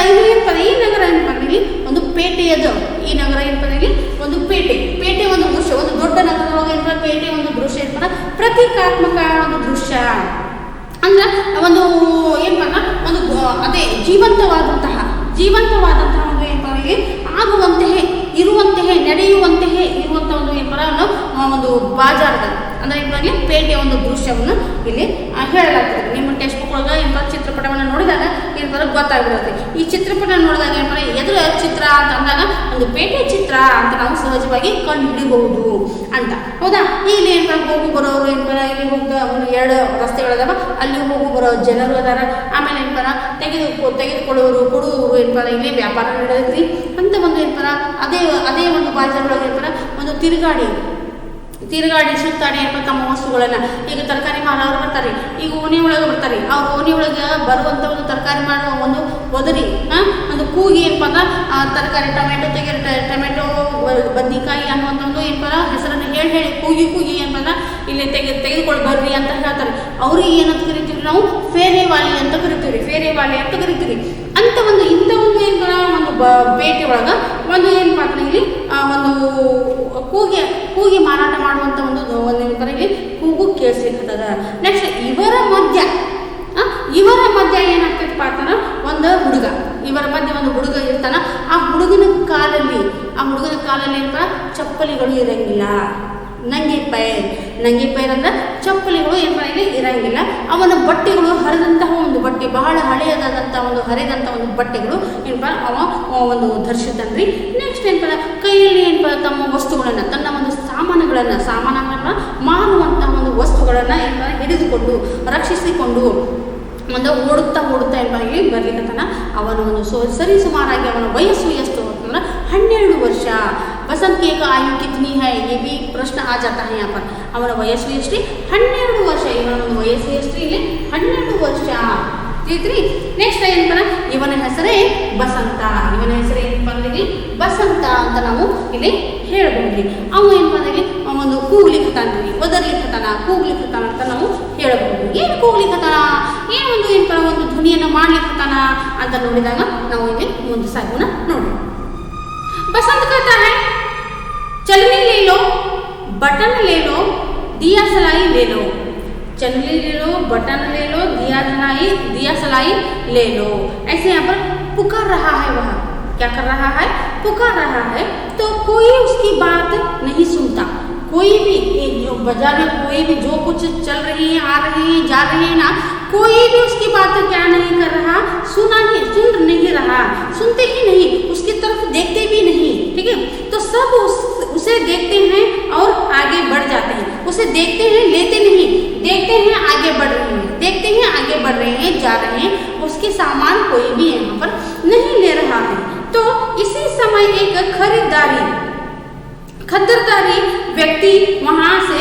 ಇದು ಏನಪ್ಪ, ಈ ನಗರ ಏನಪ್ಪ ಇಲ್ಲಿ ಒಂದು ಪೇಟೆಯದು, ಈ ನಗರ ಏನಪ್ಪ ಇಲ್ಲಿ ಒಂದು ಪೇಟೆ ಒಂದು ದೃಶ್ಯ, ಒಂದು ದೊಡ್ಡ ನಗರದೊಳಗೆ ಏನಪ್ಪ ಪೇಟೆ ಒಂದು ದೃಶ್ಯ ಏನಪ್ಪ ಪ್ರತೀಕಾತ್ಮಕ ಒಂದು ದೃಶ್ಯ ಅಂದ್ರೆ ಒಂದು ಏನಪ್ಪ ಒಂದು ಅದೇ ಜೀವಂತವಾದಂತಹ ಒಂದು ಏನಪ್ಪ ಇಲ್ಲಿ ಆಗುವಂತೆ ಇರುವಂತೆಯೇ ನಡೆಯುವಂತೆಯೇ ಇರುವಂಥ ಒಂದು ಏನಪ್ಪ ಒಂದು ಬಾಜಾರದ ಅಂದರೆ ಇವಾಗ ಪೇಟೆಯ ಒಂದು ದೃಶ್ಯವನ್ನು ಇಲ್ಲಿ ಹೇಳಲಾಗ್ತದೆ. ನಿಮ್ಮ ಟೆಕ್ಸ್ಟ್ ಬುಕ್ ಒಳಗೆ ಏನಪ್ಪ ಚಿತ್ರಪಟವನ್ನು ನೋಡಿದಾಗ ಏನಪ್ಪ ಗೊತ್ತಾಗಿರುತ್ತೆ. ಈ ಚಿತ್ರಪಟ ನೋಡಿದಾಗ ಏನಪ್ಪ ಎದುರ ಚಿತ್ರ ಅಂತ ಅಂದಾಗ ಒಂದು ಪೇಟೆ ಚಿತ್ರ ಅಂತ ನಾವು ಸಹಜವಾಗಿ ಕಂಡು ಹಿಡಿಬಹುದು ಅಂತ, ಹೌದಾ. ಇಲ್ಲಿ ಏನಪ್ಪ ಹೋಗು ಬರೋರು ಏನಪ್ಪ ಇಲ್ಲಿ ಹೋಗ್ತಾ ಒಂದು 2 ರಸ್ತೆಗಳಿದಾವ, ಅಲ್ಲಿ ಹೋಗು ಬರೋ ಜನರು ಅದಾರ. ಆಮೇಲೆ ಏನಪ್ಪ ತೆಗೆದುಕೊಳ್ಳೋರು ಕೊಡುವವರು ಏನಪ್ಪ ಇಲ್ಲಿ ವ್ಯಾಪಾರ ನಡೆದೈತಿ ಅಂತ ಒಂದು ಏನಪ್ಪ ಅದೇ ಒಂದು ಬಾಜಾರೊಳಗೆ ಏನಪ್ಪ ಒಂದು ತಿರುಗಾಡಿ ಸುತ್ತಾಡಿ ಏನಪ್ಪ ತಮ್ಮ ವಸ್ತುಗಳನ್ನು, ಈಗ ತರಕಾರಿ ಮಾರೋರು ಬರ್ತಾರೆ, ಈಗ ಓಣಿ ಒಳಗೆ ಬರ್ತಾರೆ, ಆ ಓಣಿ ಒಳಗೆ ಬರುವಂಥ ಒಂದು ತರಕಾರಿ ಮಾಡುವ ಒಂದು ಒದರಿ ಒಂದು ಕೂಗಿ ಏನಪ್ಪ ಅಂದ್ರೆ ತರಕಾರಿ ಟೊಮೆಟೊ ಬದ್ನಿಕಾಯಿ ಅನ್ನುವಂಥ ಒಂದು ಏನಪ್ಪ ಹೆಸರನ್ನು ಹೇಳಿ ಕೂಗಿ ಏನಪ್ಪ ಇಲ್ಲಿ ತೆಗೆದುಕೊಂಡು ಬರ್ರಿ ಅಂತ ಹೇಳ್ತಾರೆ. ಅವ್ರಿಗೆ ಏನಂತ ಕರಿತೀವಿ ನಾವು ಫೇರೇವಾಲಿ ಅಂತ ಕರಿತೀವಿ. ಅಂತ ಒಂದು ಇಂಥ ಒಂದು ಏನಪ್ಪ ಒಂದು ಪೇಟೆ ಒಳಗೆ ಒಂದು ಏನಪ್ಪ ಅಂದ್ರೆ ಇಲ್ಲಿ ಒಂದು ಕೂಗಿ ಮಾರಾಟ ಮಾಡುವಂಥ ಒಂದು ಏನಪ್ಪ ಇಲ್ಲಿ ಕೂಗು ಕೇಳಿಸ್ಲಿಕ್ಕದ. ನೆಕ್ಸ್ಟ್ ಇವರ ಮಧ್ಯ ಏನಾಗ್ತೈತಪ್ಪ ಅಂತಂದ್ರೆ ಒಂದು ಹುಡುಗ, ಇವರ ಮಧ್ಯೆ ಒಂದು ಹುಡುಗ ಇರ್ತಾನ. ಆ ಹುಡುಗನ ಕಾಲಲ್ಲಿ ಏನಪ್ಪ ಚಪ್ಪಲಿಗಳು ಇರಂಗಿಲ್ಲ. ನಂಗೆ ಪೈರ್ ಅಂದ್ರೆ ಚಪ್ಪಲಿಗಳು ಏನಪ್ಪ ಇಲ್ಲಿ ಇರಂಗಿಲ್ಲ. ಅವನ ಬಟ್ಟೆಗಳು ಹರಿದಂತಹ ಒಂದು ಬಟ್ಟೆ, ಬಹಳ ಹಳೆಯದಾದಂಥ ಒಂದು ಬಟ್ಟೆಗಳು ಏನಪ್ಪ ಅವ ಒಂದು ಧರಿಸಿದ್ದಾನ್ರಿ. ನೆಕ್ಸ್ಟ್ ಏನಪ್ಪ ಕೈಯಲ್ಲಿ ಏನಪ್ಪ ತಮ್ಮ ವಸ್ತುಗಳನ್ನು, ತನ್ನ ಒಂದು ಸಾಮಾನುಗಳನ್ನು ಮಾರುವಂತಹ ಒಂದು ವಸ್ತುಗಳನ್ನು ಏನಪ್ಪ ಹಿಡಿದುಕೊಂಡು ರಕ್ಷಿಸಿಕೊಂಡು ಒಂದು ಓಡುತ್ತಾ ಏನಪ್ಪ ಇಲ್ಲಿ ಬರ್ಲಿಕ್ಕತ್ತಾನ. ಅವನ ಒಂದು ಸರಿ ಸುಮಾರಾಗಿ ಅವನ ವಯಸ್ಸು ಎಷ್ಟು ಅಂತಂದ್ರೆ 12 ವರ್ಷ. बसंत के एक आयु कितनी है ये भी प्रश्न आ जाता है यहाँ पर. ಅವನ ವಯಸ್ಸು ಎಷ್ಟು? 12 ವರ್ಷ. ಇವನ ಒಂದು ವಯಸ್ಸು ಎಷ್ಟು? ಇಲ್ಲಿ 12 ವರ್ಷ. ತಿಳಿದ್ರಿ? ನೆಕ್ಸ್ಟ್ ಏನಪ್ಪ ಇವನ ಹೆಸರೇ ಬಸಂತ. ಏನಪ್ಪ ಅಂದ್ರೆ ಬಸಂತ ಅಂತ ನಾವು ಇಲ್ಲಿ ಹೇಳ್ಬೋದ್ರಿ. ಅವ ಏನಪ್ಪ ಅಂದ್ರೆ ಒಂದು ಕೂಗ್ಲಿಕ್ಕತ್ತಾನ್ರಿ, ಒದರ್ಲಿಕ್ಕತ್ತಾನ, ಕೂಗ್ಲಿಕ್ಕತ್ತಾನ ಅಂತ ನಾವು ಹೇಳ್ಬೋದು. ಏನು ಕೂಗ್ಲಿಕ್ಕತ್ತಾನ, ಏನು ಒಂದು ಏನಪ್ಪ ಒಂದು ಧ್ವನಿಯನ್ನು ಮಾಡ್ಲಿಕ್ಕತ್ತಾನ ಅಂತ ನೋಡಿದಾಗ ನಾವು ಇಲ್ಲಿ ಮುಂದೆ ಸಾಗೋಣ ನೋಡಿ. बसंत कहता है चलनी ले लो, बटन ले लो, दिया सलाई ले लो. चलनी ले लो, बटन ले लो, दिया सलाई ले लो. ऐसे यहाँ पर पुकार रहा है. वह क्या कर रहा है? पुकार रहा है. तो कोई उसकी बात नहीं सुनता. कोई भी जो बाजार में कोई भी जो कुछ चल रही है, आ रहे हैं, जा रहे हैं ना, कोई भी उसकी बात क्या नहीं कर रहा, सुन नहीं रहा, सुनते ही नहीं, उसकी तरफ देखते भी नहीं. ठीक है, तो सब उसे देखते हैं और आगे बढ़ जाते हैं. उसे देखते हैं, लेते नहीं, देखते हैं आगे बढ़ रहे हैं, देखते हैं आगे बढ़ रहे हैं, जा रहे हैं. उसके सामान कोई भी यहाँ पर नहीं ले रहा है. तो इसी समय एक खद्दरदारी व्यक्ति वहाँ से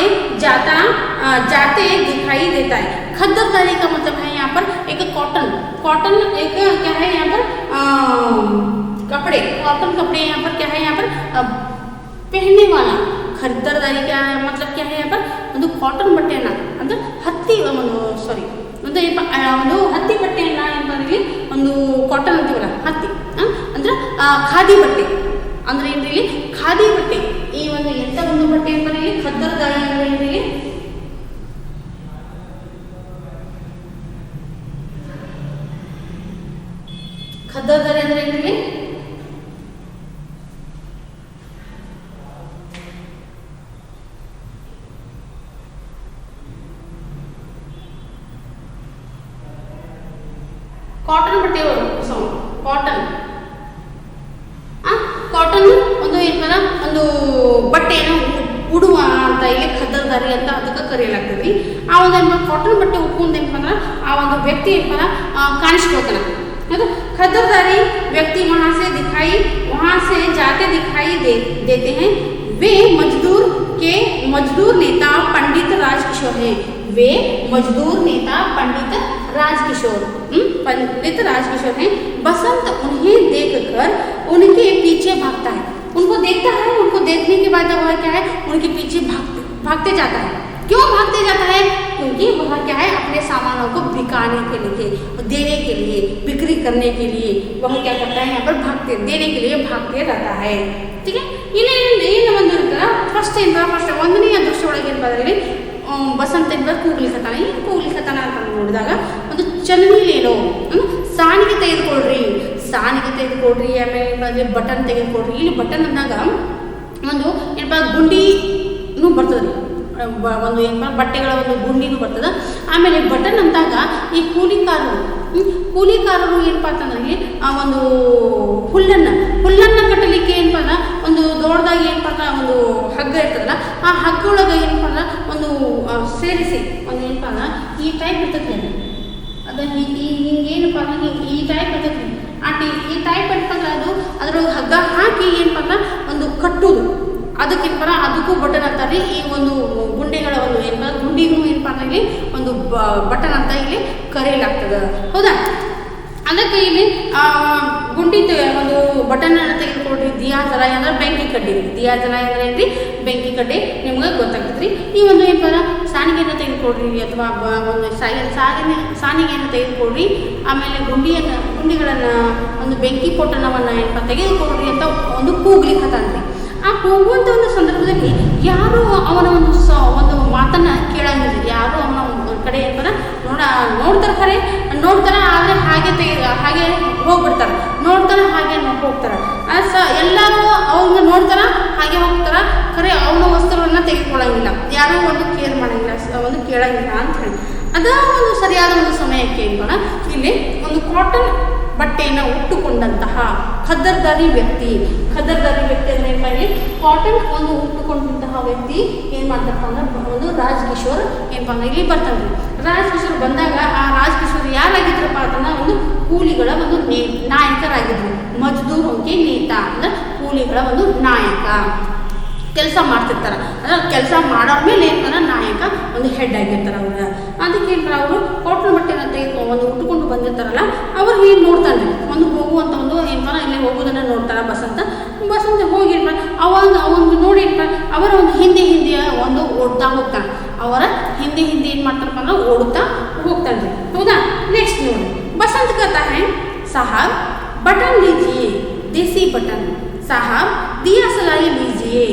जाते दिखाई देता है. खद्दरदारी का मतलब है यहाँ पर एक कॉटन एक क्या है यहाँ पर कपड़े, कॉटन कपड़े यहाँ पर क्या है, यहाँ पर पहनने वाला. खद्दरदारी क्या है मतलब क्या है यहाँ पर ಒಂದು ಕಾಟನ್ ಬಟ್ಟೆಯನ್ನು ಅಂದರೆ ಹತ್ತಿ ಬಟ್ಟೆಯನ್ನು ಏನಂದ್ರೆ ಒಂದು ಕಾಟನ್ ಅಂತೀವಲ್ಲ ಹತ್ತಿ ಅಂದ್ರೆ ಖಾದಿ ಬಟ್ಟೆ ಅಂದ್ರೆ ಏನ್ರಿ ಖಾದಿ ಬಟ್ಟೆ. ಈ ಒಂದು ಎಂಥ ಒಂದು ಬಟ್ಟೆ ಅಂದರೆ ಖದ್ದರದಾರಿ ಅಂದ್ರೆ ಏನ್ರಿ ಖದ್ದರದಾರಿ ಅಂದ್ರೆ ಏನ್ರಿ ಕಾಟನ್ ಬಟ್ಟೆ ಕಾಟನ್ ಒಂದು ಏನಂದ್ರೆ ಒಂದು ಬಟ್ಟೆಯನ್ನು ಉಡುವ ಅಂತ ಇಲ್ಲಿ ಖದ್ದರದಾರಿ ಅಂತ ಅದಕ್ಕೆ ಕರೆಯಲಾಗ್ತದೆ. ಆ ಒಂದು ಕಾಟನ್ ಬಟ್ಟೆ ಉಟ್ಕೊಂಡು ಏನಂದ್ರೆ ಆ ಒಂದು ವ್ಯಕ್ತಿ ಏನಂದ್ರೆ ಕಾಣಿಸ್ಕೊಳ್ತಾನೆ. ಅದು खद्दरदारी व्यक्ति वहाँ से जाते दिखाई देते हैं. वे मजदूर नेता पंडित राजकिशोर हैं. वे मजदूर नेता पंडित राजकिशोर हैं. बसंत उन्हें देखकर उनके पीछे भागता है. उनको देखता है, उनको देखने के बाद वह क्या है उनके पीछे भागते जाता है. क्यों भागते जाता है? क्योंकि वह क्या है अपने सामानों को बिकाने के लिए, देने के लिए, बिक्री करने के लिए वह क्या करता है यहाँ पर देने के लिए भागते रहता है. ठीक है, ಏನು ಬಂದಿರ್ತಾರ ಫಸ್ಟ್ ಒಂದನೆಯ ದೃಶ್ಯ ಒಳಗೆ ಏನು ಬಂದ್ರೆ ಬಸಂತ ಕೂಗ್ಲಿಕ್ಕತ್ತಾನ. ಏನು ಕೂಗ್ಲಿಕ್ಕತ್ತಾನ ಅಂತ ನೋಡಿದಾಗ ಒಂದು ಚಲನಿ ಲೇನೋ ಸಾರಿಗೆ ತೆಗೆದುಕೊಳ್ರಿ, ಸಾಣಿಗೆ ತೆಗೆದುಕೊಡ್ರಿ, ಆಮೇಲೆ ಬಟನ್ ತೆಗೆದುಕೊಡ್ರಿ. ಇಲ್ಲಿ ಬಟನ್ ಅಂದಾಗ ಒಂದು ಏನಪ್ಪ ಗುಂಡಿನೂ ಬರ್ತದೆ, ಒಂದು ಏನಪ್ಪ ಬಟ್ಟೆಗಳ ಒಂದು ಗುಂಡಿನೂ ಬರ್ತದೆ. ಆಮೇಲೆ ಬಟನ್ ಅಂದಾಗ ಈ ಕೂಲಿಕಾರರು ಏನಪ್ಪ ಅಂತಂದ್ರೆ ಒಂದು ಹುಲ್ಲನ್ನು ಕಟ್ಟಲಿಕ್ಕೆ ಏನಪ್ಪ ಅಂದ್ರೆ ಒಂದು ದೊಡ್ಡದಾಗಿ ಏನಪ್ಪ ಅಂದ್ರೆ ಒಂದು ಹಗ್ಗ ಇರ್ತದಲ್ಲ, ಆ ಹಗ್ಗ ಒಳಗೆ ಏನಪ್ಪ ಅಂದ್ರೆ ಒಂದು ಸೇರಿಸಿ ಒಂದು ಏನಪ್ಪ ಅಂದ್ರೆ ಈ ಟೈಪ್ ಇರ್ತದೆ ಅದು ಹಿಂಗೇನಪ್ಪ ಅಂದ್ರೆ ಈ ಟೈಪ್ ಇರ್ತದೆ. ಈ ಟೈಪ್ ಏನಪ್ಪ ಅಂದ್ರೆ ಅದು ಅದ್ರೊಳಗೆ ಹಗ್ಗ ಹಾಕಿ ಏನಪ್ಪ ಅಂದ್ರೆ ಒಂದು ಕಟ್ಟುವುದು, ಅದಕ್ಕೇನಪ್ಪ ಅದಕ್ಕೂ ಬಟನ್ ಅಂತಾರೆ. ಈ ಒಂದು ಗುಂಡಿಗಳ ಒಂದು ಏನಪ್ಪ ಗುಂಡಿಗೂ ಏನಪ್ಪ ಅಂದ್ರೆ ಇಲ್ಲಿ ಒಂದು ಬಟನ್ ಅಂತ ಇಲ್ಲಿ ಕರೆಯಲಾಗ್ತದೆ. ಹೌದಾ? ಅದಕ್ಕೆ ಇಲ್ಲಿ ಗುಂಡಿ ಒಂದು ಬಟನನ್ನು ತೆಗೆದುಕೊಡ್ರಿ. ದಿಯಾ ಜಲಾಯ ಅಂದ್ರೆ ಬೆಂಕಿ ಕಡ್ಡಿ. ದಿಯಾ ಜಲಾಯ ಅಂದ್ರೆ ಏನ್ರಿ? ಬೆಂಕಿ ಕಡ್ಡಿ. ನಿಮ್ಗೆ ಗೊತ್ತಾಗ್ತದೆ ರೀ. ಈ ಒಂದು ಏನಪ್ಪ ಸಾಣಿಗೆಯನ್ನು ತೆಗೆದುಕೊಡ್ರಿ ಅಥವಾ ಒಂದು ಸಾಣಿಗೆಯನ್ನು ತೆಗೆದುಕೊಡ್ರಿ. ಆಮೇಲೆ ಗುಂಡಿಗಳನ್ನು ಒಂದು ಬೆಂಕಿ ಪೊಟ್ಟಣವನ್ನು ಏನಪ್ಪ ತೆಗೆದುಕೊಡ್ರಿ ಅಂತ ಒಂದು ಕೂಗ್ಲಿಕ್ಕತ್ತಾನ್ರಿ. ಆ ಕೂಗುವಂಥ ಒಂದು ಸಂದರ್ಭದಲ್ಲಿ ಯಾರು ಅವನ ಒಂದು ಮಾತನ್ನು ಕೇಳಂಗಿಲ್ಲ, ಯಾರು ಅವನ ಕಡೆ ಏನಪ್ಪ ನೋಡ್ತಾರೆ ಆದರೆ ಹಾಗೆ ಹೋಗ್ಬಿಡ್ತಾರೆ, ನೋಡ್ತಾರೆ ಹಾಗೆ ಹೋಗ್ತಾರೆ. ಎಲ್ಲರೂ ಅವ್ರನ್ನ ನೋಡ್ತಾರ ಹಾಗೆ ಹೋಗ್ತಾರ, ಖರೆ ಅವನ ವಸ್ತುಗಳನ್ನ ತೆಗೆದುಕೊಳ್ಳಂಗಿಲ್ಲ, ಯಾರೂ ಒಂದು ಕೇರ್ ಮಾಡಂಗಿಲ್ಲ, ಒಂದು ಕೇಳಂಗಿಲ್ಲ ಅಂತ ಹೇಳಿ ಅದ ಒಂದು ಸರಿಯಾದ ಒಂದು ಸಮಯಕ್ಕೆ ಏನಪ್ಪ ಇಲ್ಲಿ ಒಂದು ಕಾಟನ್ ಬಟ್ಟೆಯನ್ನು ಉಟ್ಟುಕೊಂಡಂತಹ ಖದರ್ದಾರಿ ವ್ಯಕ್ತಿ ಅಂದ್ರೆ ಏನಪ್ಪ ಇಲ್ಲಿ ಕಾಟನ್ ಒಂದು ಉಟ್ಟುಕೊಂಡಂತಹ ವ್ಯಕ್ತಿ ಏನು ಮಾಡ್ತಾರಪ್ಪ ಅಂದ್ರೆ ಒಂದು ರಾಜ್ ಕಿಶೋರ್ ಏನಪ್ಪ ಅಂದ್ರೆ ಇಲ್ಲಿ ಬರ್ತಾನೆ. ರಾಜ್ ಕಿಶೋರ್ ಬಂದಾಗ ಆ ರಾಜ್ ಕಿಶೋರ್ ಯಾರಾಗಿದ್ರಪ್ಪ ಅಂತಂದ್ರೆ ಒಂದು ಕೂಲಿಗಳ ಒಂದು ನಾಯಕರಾಗಿದ್ರು. ಮಜ್ದೂರ್ ಹೋಗಿ ನೇತಾ ಅಂದ್ರೆ ಕೂಲಿಗಳ ಒಂದು ನಾಯಕ, ಕೆಲಸ ಮಾಡ್ತಿರ್ತಾರೆ. ಅಂದ್ರೆ ಕೆಲಸ ಮಾಡೋರ ಮೇಲೆ ಏನಂದ್ರೆ ನಾಯಕ ಒಂದು ಹೆಡ್ ಆಗಿರ್ತಾರೆ ಅವ್ರು. ಅದಕ್ಕೆ ಏನಂದ್ರೆ ಅವರು ಕಾಟನ್ ಬಟ್ಟೆನ ಒಂದು ಉಟ್ಕೊಂಡು ಬಂದಿರ್ತಾರಲ್ಲ, ಅವ್ರು ಏನು ನೋಡ್ತಾನೆ ಒಂದು ಹೋಗುವಂಥ ಒಂದು ಏನಪ್ಪ ಇಲ್ಲಿ ಹೋಗೋದನ್ನು ನೋಡ್ತಾರೆ. ಬಸಂತ ಹೋಗಿ ಅವಂದು ನೋಡಿ ಅವರ ಒಂದು ಹಿಂದೆ ಒಂದು ಓಡ್ತಾ ಹೋಗ್ತಾನೆ. ಅವರ ಹಿಂದೆ ಏನು ಮಾಡ್ತಾರಪ್ಪ ಅಂದ್ರೆ ಓಡ್ತಾ ಹೋಗ್ತಾನೆ. ಹೌದಾ? ನೆಕ್ಸ್ಟ್ ನೋಡಿ, बसंत कहता है साहब बटन लीजिए, देसी बटन, साहब दिया सलाई लीजिए.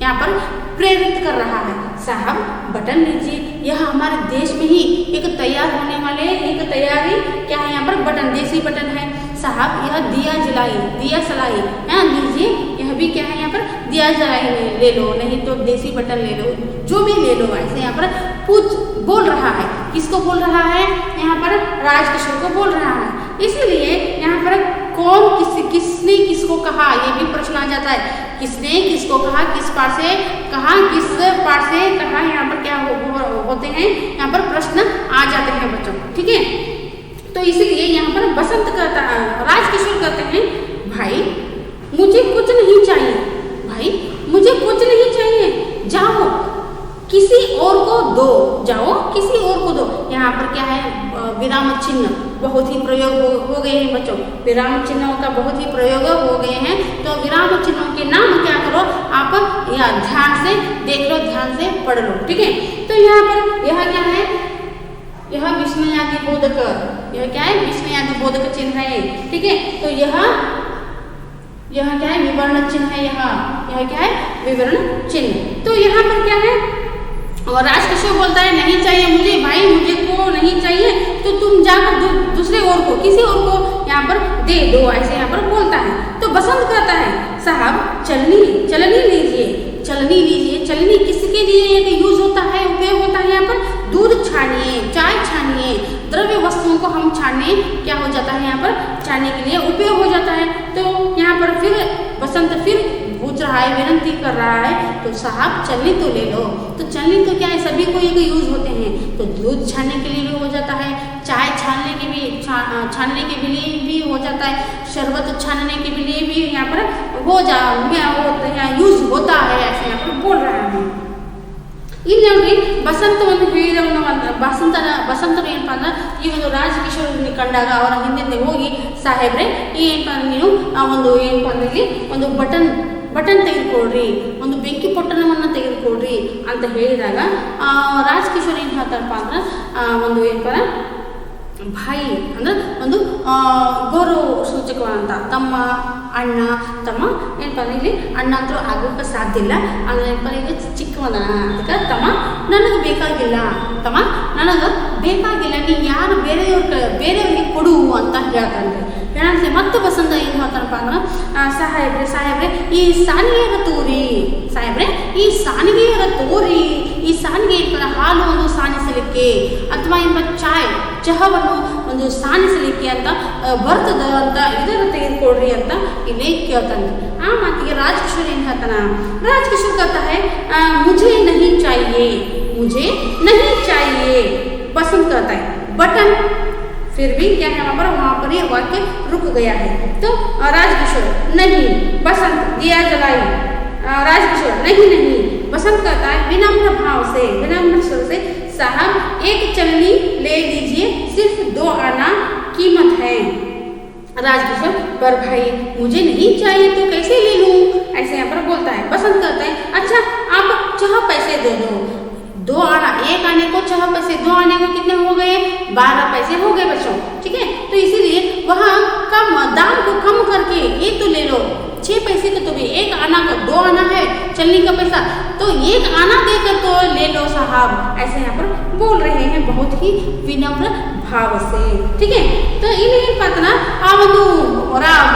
यहाँ पर प्रेरित कर रहा है, साहब बटन लीजिए. यह हमारे देश में ही एक तैयार होने वाले एक तैयारी क्या है, यहाँ पर बटन देसी बटन है. साहब यह दिया सलाई लीजिए. यह भी क्या है, यहाँ पर दिया जलाई ले लो, नहीं तो देसी बटन ले लो, जो भी ले लो. ऐसे यहाँ पर बोल रहा है. किसको बोल रहा है? यहाँ पर राज किशोर को बोल रहा है. इसीलिए यहाँ पर कौन किसने किसको कहा, ये भी प्रश्न आ जाता है. किसने किसको कहा, किस पार से कहा, किस पार से कहा, यहाँ पर क्या होते हैं, यहाँ पर प्रश्न आ जाते हैं बच्चों. ठीक है? तो इसीलिए यहाँ पर बसंत कहता है, राज किशोर कहते हैं भाई मुझे कुछ नहीं चाहिए, भाई मुझे कुछ नहीं चाहिए, जाओ किसी और को दो, जाओ किसी और को दो. यहाँ पर क्या है, विराम चिन्ह बहुत ही प्रयोग हो गए हैं बच्चों. विराम चिन्हों का बहुत ही प्रयोग हो गए हैं. तो विराम चिन्हों के नाम क्या करो आप, या ध्यान से देख लो, ध्यान से पढ़ लो. ठीक है? तो यहाँ पर यह क्या है, यह विस्मयादि बोधक, यह क्या है, विस्मयादि बोधक चिन्ह है. ठीक है? तो यह क्या है, विवरण चिन्ह है. यह क्या है, विवरण चिन्ह. तो यहाँ पर क्या है, और राज किशोर बोलता है नहीं चाहिए मुझे, भाई मुझे को नहीं चाहिए, तो तुम जाकर दूसरे और को, किसी और को यहाँ पर दे दो, ऐसे यहाँ पर बोलता है. तो बसंत कहता है साहब चलनी लीजिए. चलनी किसके लिए एक यूज होता है, उपयोग होता है. यहाँ पर दूध छानिए, चाय छानिए, द्रव्य वस्तुओं को हम छानने क्या हो जाता है, यहाँ पर छानने के लिए उपयोग हो जाता है. तो यहाँ पर फिर बसंत फिर पूछ रहा है, विनती कर रहा है, तो साहब चलनी तो ले लो. तो चलनी तो क्या है, सभी को एक यूज होते हैं. तो दूध छानने के लिए भी हो जाता है, चाय छानने के लिए भी हो जाता है, शरबत छानने के लिए भी यहाँ पर यूज होता है, ऐसे यहाँ पर बोल रहा है. ಇಲ್ಲಿ ನೋಡಿ ಬಸಂತವನ್ನು ಹೇಳಿದವನು ಬಸಂತರು ಏನಪ್ಪ ಅಂದ್ರೆ ಈ ಒಂದು ರಾಜ್ ಕಿಶೋರ್ ಕಂಡಾಗ ಅವರ ಹಿಂದೆ ಹೋಗಿ ಸಾಹೇಬ್ರೆ ಏನಪ್ಪ ನೀವು ಒಂದು ಏನಪ್ಪ ಅಂದ್ರೆ ಇಲ್ಲಿ ಒಂದು ಬಟನ್ ತೆಗೆದುಕೊಡ್ರಿ, ಒಂದು ಬೆಂಕಿ ಪೊಟ್ಟಣವನ್ನು ತೆಗೆದುಕೊಡ್ರಿ ಅಂತ ಹೇಳಿದಾಗ ರಾಜ್ ಕಿಶೋರ್ ಏನು ಹೇಳ್ತಾರಪ್ಪ ಅಂದ್ರೆ ಒಂದು ಏನಪ್ಪ ಭಾಯಿ ಅಂದ್ರೆ ಒಂದು ಗೌರವ ಸೂಚಕವಾದಂಥ ತಮ್ಮ ಅಣ್ಣ ತಮ್ಮ ಏನಪ್ಪ ಇಲ್ಲಿ ಅಣ್ಣ ಅಂತೂ ಆಗೋಕ್ಕೆ ಸಾಧ್ಯ ಇಲ್ಲ, ಅಂದ್ರೆ ಏನಪ್ಪ ಈಗ ಚಿಕ್ಕವನ ಅದಕ್ಕೆ ತಮ್ಮ ನನಗೆ ಬೇಕಾಗಿಲ್ಲ ತಮ್ಮ, ನನಗೆ ಬೇಕಾಗಿಲ್ಲ, ನೀ ಯಾರು ಬೇರೆಯವ್ರಿಗೆ ಕೊಡು ಅಂತ ಹೇಳ್ತಾನೆ. ಹೇಳಂತೆ ಮತ್ತೆ ಬಸಂತ ಏನು ಹೇಳ್ತಾನಪ್ಪ ಅಂದ್ರೆ, ಸಾಹೇಬ್ರೆ ಈ ಸಾನಿಗೆಯರ ತೋರಿ, ಸಾಹೇಬ್ರೆ ಈ ಸಾನಿಗೆಯರ ತೋರಿ, ಈ ಸಾನಿಗೆ ಏನಂತಾರೆ ಹಾಲು ಒಂದು ಸಾನಿಸಲಿಕ್ಕೆ ಅಥವಾ ಏನಪ್ಪ ಚಹವನ್ನು ಒಂದು ಸಾನಿಸಲಿಕ್ಕೆ ಅಂತ ಬರ್ತದ ಅಂತ ಇದರ ತೆಗೆದುಕೊಡ್ರಿ ಅಂತ ಇಲ್ಲಿ ಕೇಳ್ತಾನೆ. ಆ ಮಾತಿಗೆ ರಾಜಕಿಶೋರ್ ಏನು ಹೇಳ್ತಾನ, ರಾಜಕಿಶೋರ್ कहता है मुझे नहीं चाहिए, मुझे नहीं चाहिए. बसंत कहता है बटन, फिर भी क्या है वहाँ पर ये वाक्य रुक गया है. तो राजकिशोर नहीं, बसंत दिया जलाई, राजकिशोर नहीं, बसंत कहता है विनम्र भाव से, विनम्र स्वर से, साहब एक चलनी ले लीजिए, सिर्फ 2 आना कीमत है. राजकिशोर पर भाई मुझे नहीं चाहिए तो कैसे ले लूँ, ऐसे यहाँ पर बोलता है. बसंत कहता है अच्छा आप चाह पैसे दे दो, 2 आना, 1 आने को 6 पैसे, 2 आने को कितने हो गए, 12 पैसे हो गए बच्चों. ठीक है, तो इसीलिए वहाँ कम दाम को कम करके ये तो ले लो, 6 पैसे का तो भी 1 आना का 2 आना है चलने का पैसा, तो 1 आना देकर तो ले लो साहब, ऐसे यहाँ पर बोल रहे हैं बहुत ही विनम्र भाव से. ठीक है, तो ಇಲ್ಲಿ ಏನಪ್ಪ ना ಆ ಒಂದು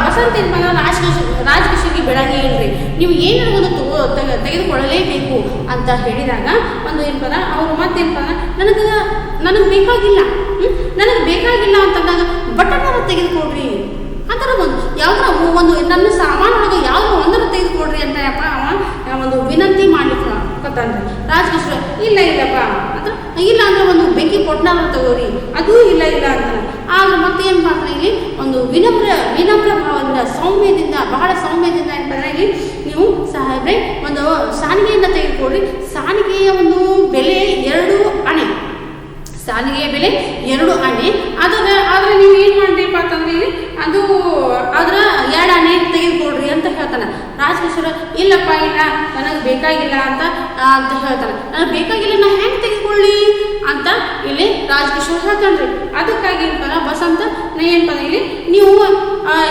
ಬಸಂತ ಏನಪ್ಪ ರಾಜಕಿಶೋರ್ಗೆ ಬೆಳಗ್ಗೆ ಹೇಳ್ರಿ, ನೀವು ಏನಾದ್ರು ಒಂದು ತೆಗೆದುಕೊಳ್ಳಲೇಬೇಕು ಅಂತ ಹೇಳಿದಾಗ ಒಂದು ಏನಪ್ಪ ಅವರು ಮತ್ತೇನಪ್ಪ ನನಗೆ ಬೇಕಾಗಿಲ್ಲ, ನನಗೆ ಬೇಕಾಗಿಲ್ಲ ಅಂತಂದಾಗ ಬಟನ್ ತೆಗೆದುಕೊಡ್ರಿ ಅಂತಾರೆ. ಯಾವ್ದಾರ ಒಂದು ನನ್ನ ಸಾಮಾನೊಳಗೆ ಯಾವ್ದಾರ ಒಂದನ್ನು ತೆಗೆದುಕೊಡ್ರಿ ಅಂತ ಒಂದು ವಿನಂತಿ ಮಾಡ್ಲಿಕ್ಕೆ ಗೊತ್ತಂದ್ರೆ ರಾಜಕಿಶೋರ್ ಇಲ್ಲಪ್ಪ ಅಂದ್ರೆ ಇಲ್ಲ ಅಂದ್ರೆ ಒಂದು ಬೆಂಕಿ ಕೊಟ್ಟನಾರ ತಗೋರಿ, ಅದೂ ಇಲ್ಲ ಅಂತಾರೆ. ಆದ್ರೆ ಮತ್ತೆ ಏನು ಮಾಡ್ತಾರೆ ಇಲ್ಲಿ ಒಂದು ವಿನಮ್ರ ಭಾವದಿಂದ ಸೌಮ್ಯದಿಂದ, ಬಹಳ ಸೌಮ್ಯದಿಂದ ಏನಂದ್ರೆ ಇಲ್ಲಿ ನೀವು ಸಾಹೇಬ್ರೆ ಒಂದು ಸಾನಿಗೆಯನ್ನು ತೆಗೆದುಕೊಡ್ರಿ, ಸಾನಿಗೆಯ ಒಂದು ಬೆಲೆ 2 ಆಣೆ, ಸಾನಿಗೆಯ ಬೆಲೆ 2 ಆಣೆ, ಆದರೆ ನೀವು ಏನು ಮಾಡ್ರಿಪ್ಪ ಅಂತಂದ್ರೆ ಇಲ್ಲಿ ಅದು ಅದರ 2 ಆಣೆ ತೆಗೆದುಕೊಡ್ರಿ ಅಂತ ಹೇಳ್ತಾನೆ. ರಾಜಕಿಶೋರ ಇಲ್ಲಪ್ಪ ಇಲ್ಲ ನನಗೆ ಬೇಕಾಗಿಲ್ಲ ಅಂತ ಹೇಳ್ತಾನೆ. ನನಗೆ ಬೇಕಾಗಿಲ್ಲ, ನಾ ಹೆಂಗೆ ತೆಗೆದುಕೊಳ್ಳಿ ಅಂತ ಇಲ್ಲಿ ರಾಜಕಿಶೋರ್ ಹೇಳ್ತಾನ್ರಿ. ಅದಕ್ಕಾಗಿ ಏನಪ್ಪ ಬಸಂತ ಏನಪ್ಪ ಇಲ್ಲಿ ನೀವು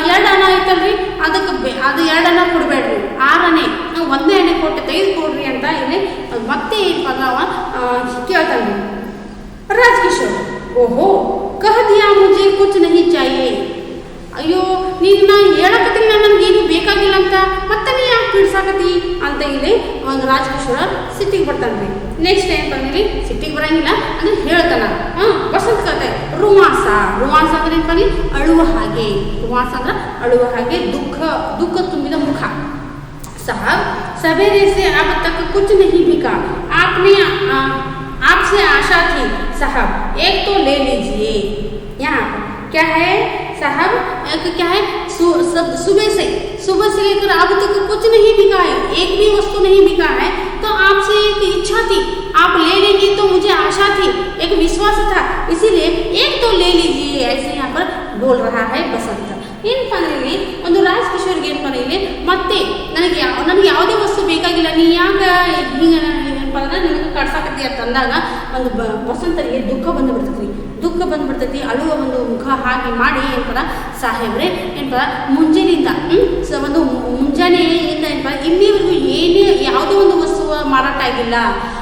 2 ಆಣೆ ಐತಲ್ರಿ, ಅದು 2 ಆಣೆ ಕೊಡಬೇಡ್ರಿ, 6 ಆಣೆ 1 ಆಣೆ ಕೊಟ್ಟು ತೆಗೆದುಕೊಡ್ರಿ ಅಂತ ಇಲ್ಲಿ ಮತ್ತೆ ಏನಪ್ಪ ಕೇಳ್ತಾನೆ. राजकिशोर ओहो कह दिया मुझे कुछ नहीं चाहिए, ಅಯ್ಯೋ ನೀನು ನಾನು ಹೇಳಕತ್ತೀನಿ ನನಗೇನು ಬೇಕಾಗಿಲ್ಲ ಅಂತ ಮತ್ತೆ ನೀ ಯಾಕೆ ಬಿಡ್ಸಾಕತ್ತಿ ಅಂತ ಇಲ್ಲಿ ಒಂದು ರಾಜಕಿಶೋರ ಸಿಟ್ಟಿಗೆ ಬರ್ತಾನೆ. ನೆಕ್ಸ್ಟ್ ಏನಪ್ಪ ಇಲ್ಲಿ ಸಿಟ್ಟಿಗೆ ಬರಂಗಿಲ್ಲ ಅಂದ್ರೆ ಹೇಳ್ತಾನ. ಬಸಂತ ಕತೆ ರುವಾಸ ಅಂದ್ರೆ ಏನಪ್ಪ ಅಳುವ ಹಾಗೆ, ರುವಾಸ ಅಂದ್ರೆ ಅಳುವ ಹಾಗೆ, ದುಃಖ ತುಂಬಿದ ಮುಖ. साहब सवेरे से अब तक कुछ नहीं बिका, आपसे आशा थी साहब, एक तो ले लीजिए. यहाँ क्या है साहब, क्या है सुबह से लेकर अब तक कुछ नहीं बिका है, एक भी वस्तु नहीं बिका है, तो आपसे एक इच्छा थी, आप ले लेंगे तो मुझे आशा थी, एक विश्वास था, इसीलिए एक तो ले लीजिए, ऐसे यहाँ पर बोल रहा है बसंत. ಏನಪ್ಪ ಅಂದ್ರೆ ಇಲ್ಲಿ ಒಂದು ರಾಜಕಿಶೋರ್ಗೆ ಏನಪ್ಪ ಅಂದ್ರೆ ಇಲ್ಲಿ ಮತ್ತೆ ನನಗೆ ಯಾವುದೇ ವಸ್ತು ಬೇಕಾಗಿಲ್ಲ, ನೀ ಯಾಕೆ ಹಿಂಗೆ ಏನಪ್ಪ ಅಂದ್ರೆ ನನಗೆ ಕಡ್ಸಾಕತ್ತಿ ಅಂತ ಅಂದಾಗ ಒಂದು ಬಸಂತರಿಗೆ ದುಃಖ ಬಂದುಬಿಡ್ತೈತಿ, ಅಳುವ ಒಂದು ಮುಖ ಹಾಗೆ ಮಾಡಿ ಏನಪ್ಪ ಸಾಹೇಬ್ರೆ ಏನಪ್ಪ ಮುಂಜಾನೆಯಿಂದ ಒಂದು ಮುಂಜಾನೆಯಿಂದ ಏನಪ್ಪ ಇಲ್ಲಿವರೆಗೂ ಯಾವುದೇ ಒಂದು ವಸ್ತು ಮಾರಾಟ ಆಗಿಲ್ಲ,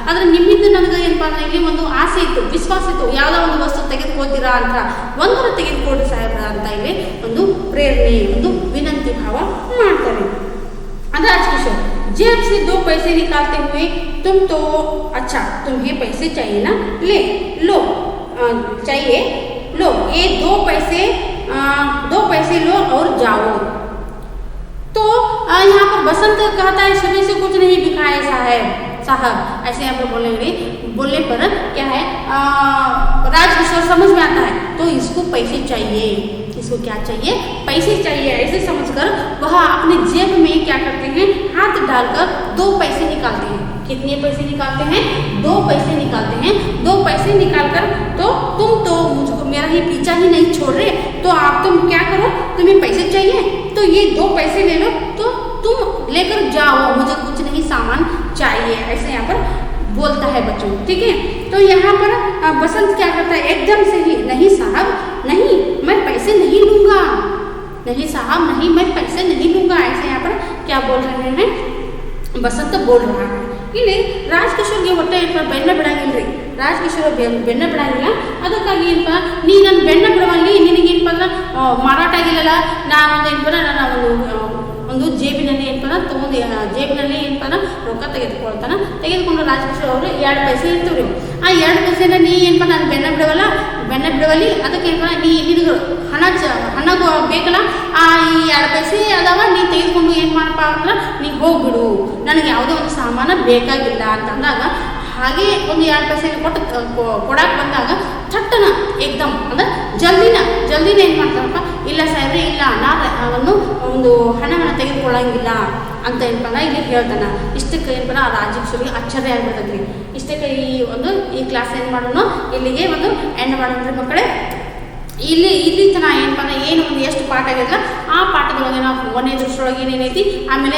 ಆದರೆ ನಿಮ್ಮಿಂದ ನನಗೆ ಏನಪ್ಪ ಅಂದ್ರೆ ಇಲ್ಲಿ ಒಂದು ಆಸೆ ಇತ್ತು, ವಿಶ್ವಾಸ ಇತ್ತು, ಯಾವುದೋ ಒಂದು ವಸ್ತು ತೆಗೆದುಕೊಳ್ತೀರಾ ಅಂತ, ಒಂದನ್ನು ತೆಗೆದುಕೊಡ್ರಿ ಸಾಹೇಬ್ರ ಅಂತ ಇಲ್ಲಿ ಒಂದು प्रेरणे ಒಂದು विनंती भाव ಮಾಡ್ತಾರೆ. राजकिशोर जेब से 2 पैसे निकालते हुए तुम तो अच्छा तुम्हें पैसे चाहिए ना, ले लो चाहिए लो, ये 2 पैसे लो और जाओ. तो यहाँ पर बसंत कहता है सुबह से कुछ नहीं बिका है साहब, ऐसे यहाँ पर बोलने पर क्या है राजकिशोर समझ में आता है, तो इसको पैसे चाहिए, इसको क्या चाहिए, पैसे चाहिए. ऐसे समझकर वह अपने जेब में क्या करते हैं, हाथ डालकर 2 पैसे निकालते हैं. कितने पैसे निकालते हैं, 2 पैसे निकालते हैं. 2 पैसे निकालकर तो तुम तो मुझको मेरा ही पीछा ही नहीं छोड़ रहे, तो आप तुम क्या करो, तुम्हें पैसे चाहिए तो ये 2 पैसे ले लो, तो तुम लेकर जाओ, मुझे कुछ नहीं सामान चाहिए, ऐसे यहाँ पर बोलता है बच्चों. ठीक है, तो यहाँ पर बसंत क्या करता है, एकदम से ही नहीं साहब नहीं, मैं पैसे नहीं लूँगा, नहीं साहब नहीं, मैं पैसे नहीं लूँगा, ऐसे यहाँ पर क्या बोल रहे हैं, बसंत बोल रहा है. ಇಲ್ಲಿ ರಾಜಕಿಶೋರ್ಗೆ ಒಟ್ಟೆ ಏನಪ್ಪ ಬೆನ್ನ ಬಿಡಂಗಿಲ್ಲ ರೀ. ರಾಜಕಿಶೋರ್ ಬೆನ್ನ ಬಿಡಂಗಿಲ್ಲ. ಅದಕ್ಕಾಗಿ ಏನಪ್ಪ ನೀ ನನ್ನ ಬೆನ್ನ ಬಿಡುವಲ್ಲಿ ನಿನಗೇನಪ್ಪ ಅಂದ್ರೆ ಮಾರಾಟ ಆಗಿಲ್ಲಲ್ಲ, ನಾನೊಂದು ಏನಪ್ಪ ನನ್ನ ಒಂದು ಜೇಬಿನಲ್ಲಿ ಏನಪ್ಪ ತೊಗೊಂಡು ಜೇಬಿನಲ್ಲಿ ಏನಪ್ಪ ರೊಕ್ಕ ತೆಗೆದುಕೊಂಡು ರಾಜಕಿಶೋರ್ ಅವರು 2 ಪೈಸೆ ಇರ್ತೀವಿ. ಆ 2 ಪೈಸೆನ ನೀ ಏನಪ್ಪ ನಾನು ಬೆನ್ನ ಬಿಡುವಲ್ಲಿ ಅದಕ್ಕೆ ಏನಪ್ಪ ನೀ ನಿನಗೆ ಹಣ ಬೇಕಲ್ಲ, ಆ ಈ 2 ಪೈಸೆ ಅದಾವ, ನೀ ತೆಗೆದುಕೊಂಡು ಏನು ಮಾಡಪ್ಪ ಅಂದ್ರೆ ನೀ ಹೋಗ್ಬಿಡು, ನನಗೆ ಯಾವುದೇ ಒಂದು ಸಾಮಾನು ಬೇಕಾಗಿಲ್ಲ ಅಂತಂದಾಗ ಹಾಗೆ ಒಂದು 2 ಪೈಸೆ ಕೊಡಕ್ಕೆ ಬಂದಾಗ ಚಟ್ಟನ ಏಕ್ದಮ್ ಅಂದ್ರೆ ಜಲ್ದಿನ ಏನು ಮಾಡ್ತಾರಪ್ಪ, ಇಲ್ಲ ಸಾಹೇಬ್ರೆ ಇಲ್ಲ ನಾನು ಒಂದು ಹಣವನ್ನು ತೆಗೆದುಕೊಳ್ಳಂಗಿಲ್ಲ ಅಂತ ಏನಪ್ಪ ಇಲ್ಲಿ ಹೇಳ್ತಾನೆ. ಇಷ್ಟಕ್ಕೆ ಏನಪ್ಪ ಆ ರಾಜಕಿಶೋರ್ಗೆ ಆಶ್ಚರ್ಯ ಆಗ್ಬಿಡ್ತೈತಿ. ಇಷ್ಟಕ್ಕೆ ಈ ಕ್ಲಾಸ್ ಏನು ಮಾಡೋಣ, ಇಲ್ಲಿಗೆ ಒಂದು ಎಂಡ್ ಮಾಡೋಣ್ರಿ ಮಕ್ಕಳೇ. ಇಲ್ಲಿ ತನ ಏನಪ್ಪ ಅಂದ್ರೆ ಏನು ಒಂದು ಎಷ್ಟು ಪಾಠ ಆಗಿರಲ್ಲ ಆ ಪಾಠದೊಳಗೆ ನಾವು 1ನೇ ದೃಷ್ಟಿಯೊಳಗೆ ಏನೇನೈತಿ, ಆಮೇಲೆ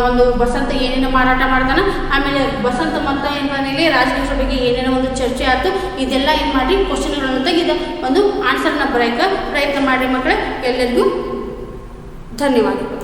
ಒಂದು ಬಸಂತ ಏನೇನೋ ಮಾರಾಟ ಮಾಡ್ತಾನೆ, ಆಮೇಲೆ ಬಸಂತ ಮತ್ತು ಏನಪ್ಪ ರಾಜಕಿಶೋರ್ ಬಗ್ಗೆ ಏನೇನೋ ಒಂದು ಚರ್ಚೆ ಆಯ್ತು. ಇದೆಲ್ಲ ಏನು ಮಾಡಿ ಕ್ವಶನ್ಗಳನ್ನು ತೆಗೆದು ಒಂದು ಆನ್ಸರ್ನ ಬರೆಯೋಕ್ಕೆ ಪ್ರಯತ್ನ ಮಾಡಿ ಮಕ್ಕಳೇ. ಎಲ್ಲರಿಗೂ ಧನ್ಯವಾದಗಳು.